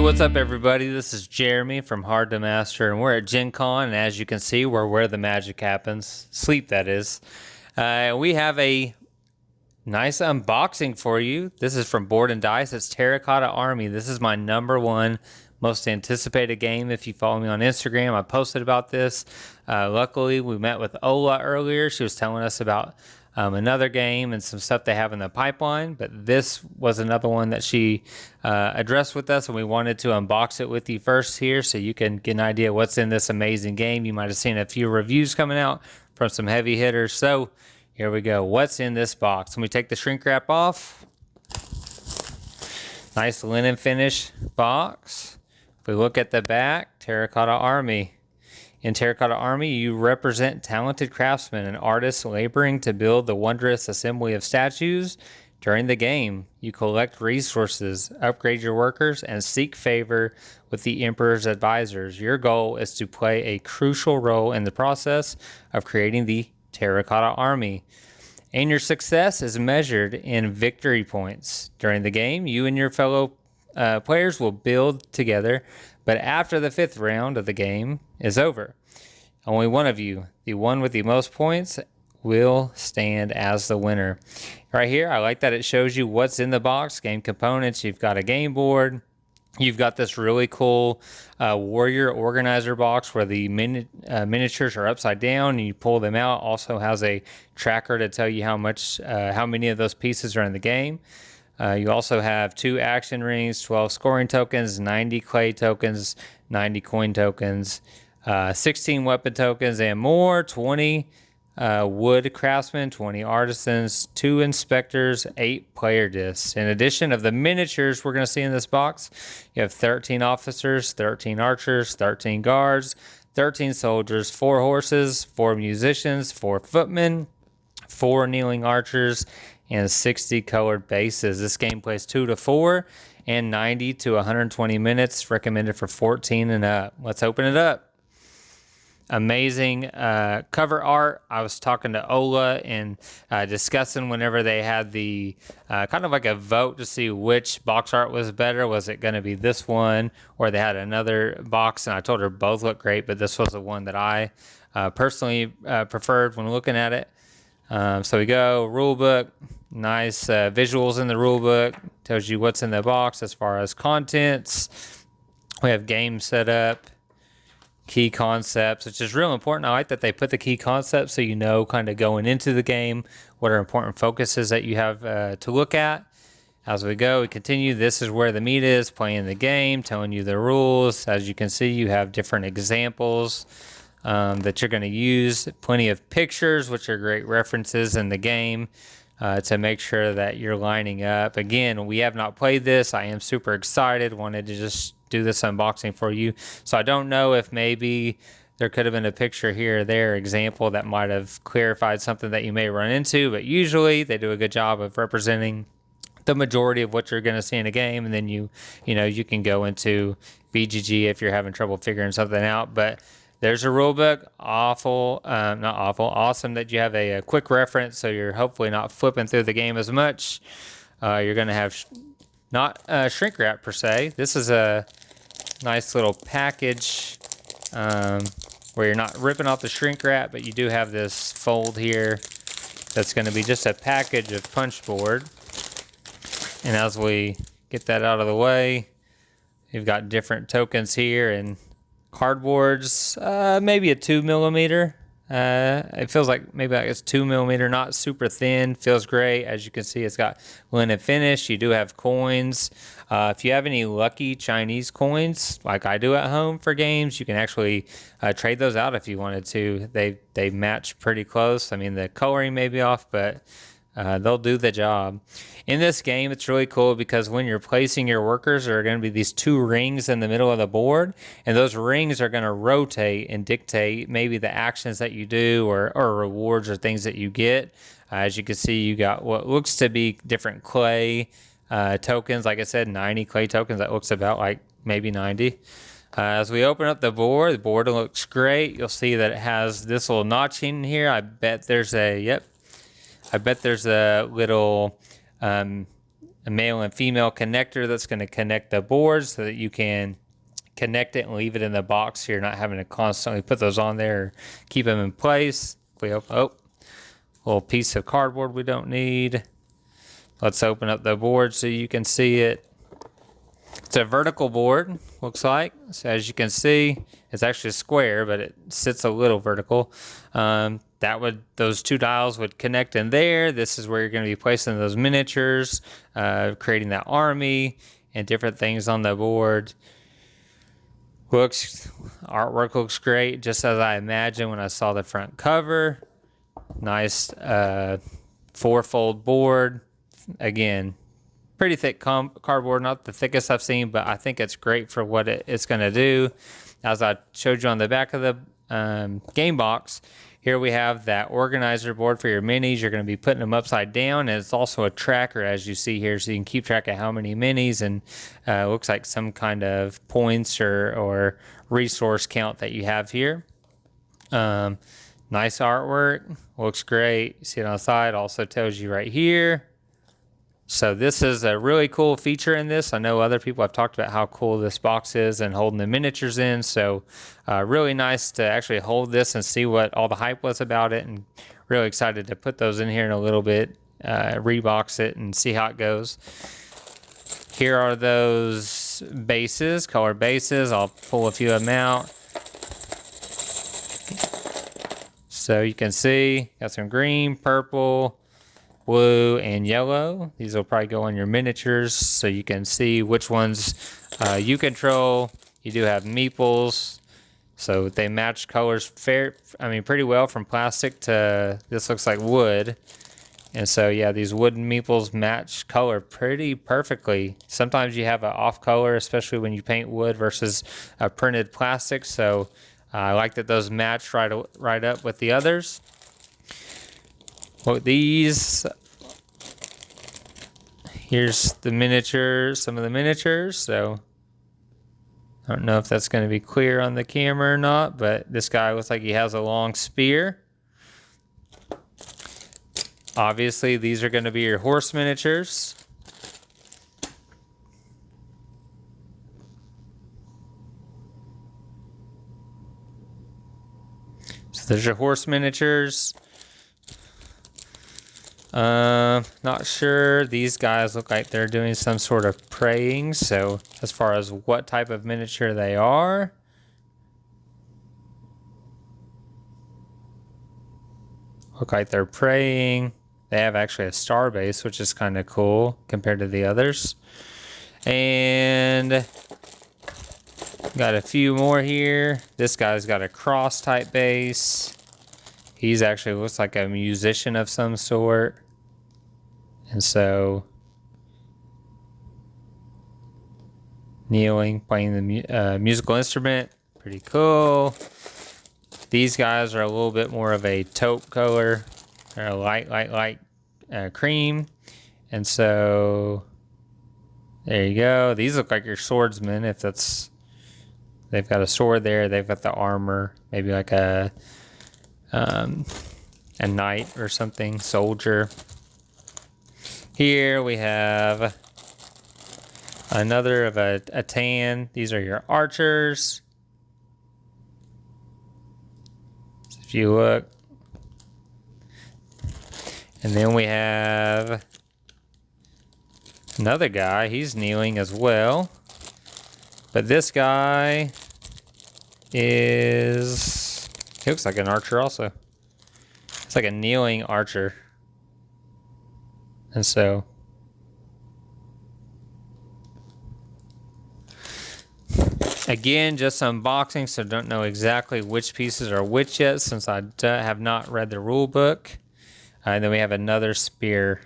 what's up everybody? This is Jeremy from Hard to Master, and we're at GenCon, and as you can see, we're where the magic happens. Sleep, that is. We have a nice unboxing for you. This is from Board and Dice. It's Terracotta Army. This is my #1 most anticipated game. If you follow me on Instagram, I posted about this. Luckily, we met with Ola earlier. She was telling us about another game and some stuff they have in the pipeline, but this was another one that she addressed with us, and we wanted to unbox it with you first here so you can get an idea what's in this amazing game. You might have seen a few reviews coming out from some heavy hitters, so here we go. What's in this box? When we take the shrink wrap off, nice linen finish box. If we look at the back, Terracotta Army. In Terracotta Army, you represent talented craftsmen and artists laboring to build the wondrous assembly of statues. During the game, you collect resources, upgrade your workers, and seek favor with the Emperor's advisors. Your goal is to play a crucial role in the process of creating the Terracotta Army. And your success is measured in victory points. During the game, you and your fellow players will build together, but after the 5th round of the game is over, only one of you, the one with the most points, will stand as the winner. Right here, I like that it shows you what's in the box, game components. You've got a game board. You've got this really cool warrior organizer box where the miniatures are upside down and you pull them out. Also has a tracker to tell you how many of those pieces are in the game. You also have 2 action rings, 12 scoring tokens, 90 clay tokens, 90 coin tokens, 16 weapon tokens and more, 20 wood craftsmen, 20 artisans, 2 inspectors, 8 player discs. In addition of the miniatures we're going to see in this box, you have 13 officers, 13 archers, 13 guards, 13 soldiers, 4 horses, 4 musicians, 4 footmen, 4 kneeling archers, and 60 colored bases. This game plays 2 to 4 and 90 to 120 minutes, recommended for 14 and up. Let's open it up. Amazing cover art. I was talking to Ola and discussing whenever they had the kind of like a vote to see which box art was better. Was it going to be this one or they had another box? And I told her both look great, but this was the one that I personally preferred when looking at it. So we go, rulebook, nice visuals in the rulebook, tells you what's in the box as far as contents. We have game setup, key concepts, which is real important. I like that they put the key concepts so you know kind of going into the game what are important focuses that you have to look at. As we go, we continue. This is where the meat is, playing the game, telling you the rules. As you can see, you have different examples that you're going to use. Plenty of pictures, which are great references in the game to make sure that you're lining up. Again, we have not played this. I am super excited. Wanted to just do this unboxing for you. So I don't know if maybe there could have been a picture here or there example that might have clarified something that you may run into, but usually they do a good job of representing the majority of what you're going to see in a game, and then you can go into BGG if you're having trouble figuring something out. But there's a rule book. Awesome that you have a quick reference, so you're hopefully not flipping through the game as much. You're going to have not shrink wrap per se. This is a nice little package where you're not ripping off the shrink wrap, but you do have this fold here that's going to be just a package of punch board. And as we get that out of the way, you've got different tokens here and cardboards, maybe a 2mm. It feels like maybe like it's 2mm, not super thin. Feels great. As you can see, it's got linen finish. You do have coins. If you have any lucky Chinese coins, like I do at home for games, you can actually trade those out if you wanted to. They match pretty close. I mean, the coloring may be off, but they'll do the job. In this game, it's really cool because when you're placing your workers, there are going to be these 2 rings in the middle of the board, and those rings are going to rotate and dictate maybe the actions that you do or rewards or things that you get. As you can see, you got what looks to be different clay tokens. Like I said, 90 clay tokens. That looks about like maybe 90. As we open up the board looks great. You'll see that it has this little notching here. I bet there's a little a male and female connector that's going to connect the boards so that you can connect it and leave it in the box so you're not having to constantly put those on there or keep them in place. Little piece of cardboard we don't need. Let's open up the board so you can see it. It's a vertical board, looks like. So as you can see, it's actually square, but it sits a little vertical. Those two dials would connect in there. This is where you're going to be placing those miniatures, creating that army and different things on the board. Artwork looks great, just as I imagined when I saw the front cover. Nice four-fold board. Again, pretty thick cardboard, not the thickest I've seen, but I think it's great for what it's going to do. As I showed you on the back of the game box, here we have that organizer board for your minis. You're going to be putting them upside down, and it's also a tracker, as you see here, so you can keep track of how many minis, and it looks like some kind of points or resource count that you have here. Nice artwork, looks great. You see it on the side, also tells you right here. So this is a really cool feature in this. I know other people have talked about how cool this box is and holding the miniatures in. So really nice to actually hold this and see what all the hype was about it, and really excited to put those in here in a little bit, rebox it and see how it goes. Here are those bases, color bases. I'll pull a few of them out. So you can see, got some green, purple, blue, and yellow. These will probably go on your miniatures so you can see which ones you control. You do have meeples, so they match colors pretty well, from plastic to this looks like wood. And so yeah, these wooden meeples match color pretty perfectly. Sometimes you have an off color, especially when you paint wood versus a printed plastic. So I like that those match right up with the others. Well, here's the miniatures, some of the miniatures. So I don't know if that's going to be clear on the camera or not, but this guy looks like he has a long spear. Obviously, these are going to be your horse miniatures. So there's your horse miniatures. Not sure. These guys look like they're doing some sort of praying. So as far as what type of miniature they are, look like they're praying. They have actually a star base, which is kind of cool compared to the others. And got a few more here. This guy's got a cross type base. He's actually looks like a musician of some sort. And so kneeling, playing the musical instrument. Pretty cool. These guys are a little bit more of a taupe color. They're a light cream. And so there you go. These look like your swordsmen, if that's... They've got a sword there. They've got the armor. Maybe like a knight or something, soldier. Here we have another of a tan. These are your archers. So if you look. And then we have another guy. He's kneeling as well. But this guy he looks like an archer also. It's like a kneeling archer. And so again, just unboxing, so don't know exactly which pieces are which yet, since I have not read the rule book. And then we have another spear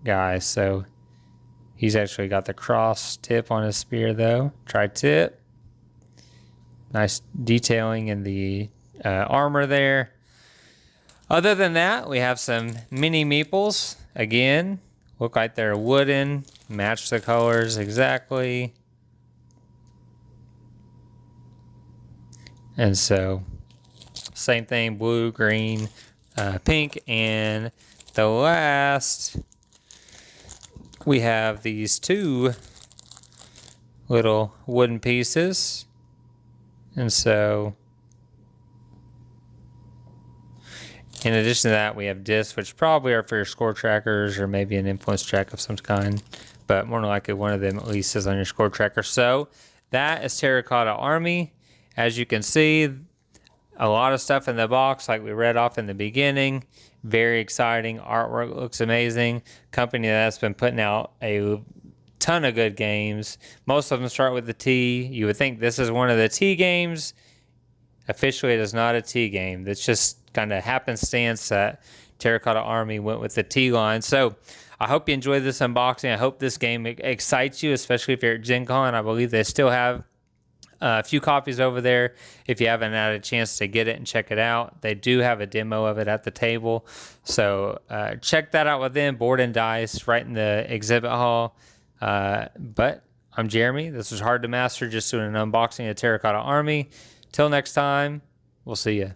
guy. So he's actually got the cross tip on his spear though. Tri-tip. Nice detailing in the armor there. Other than that, we have some mini meeples. Again, look like they're wooden. Match the colors exactly. And so, same thing, blue, green, pink, and the last we have these two little wooden pieces. And so, in addition to that, we have discs, which probably are for your score trackers or maybe an influence track of some kind. But more than likely, one of them at least is on your score tracker. So, that is Terracotta Army. As you can see, a lot of stuff in the box, like we read off in the beginning. Very exciting. Artwork looks amazing. Company that's been putting out a ton of good games. Most of them start with the T. You would think this is one of the T games. Officially, it is not a T game. It's just kind of happenstance that Terracotta Army went with the T line. So I hope you enjoyed this unboxing. I hope this game excites you, especially if you're at GenCon. I believe they still have a few copies over there. If you haven't had a chance to get it and check it out, they do have a demo of it at the table. So check that out with them. Board and Dice right in the exhibit hall. But I'm Jeremy. This was Hard to Master, just doing an unboxing of Terracotta Army. Till next time, we'll see you.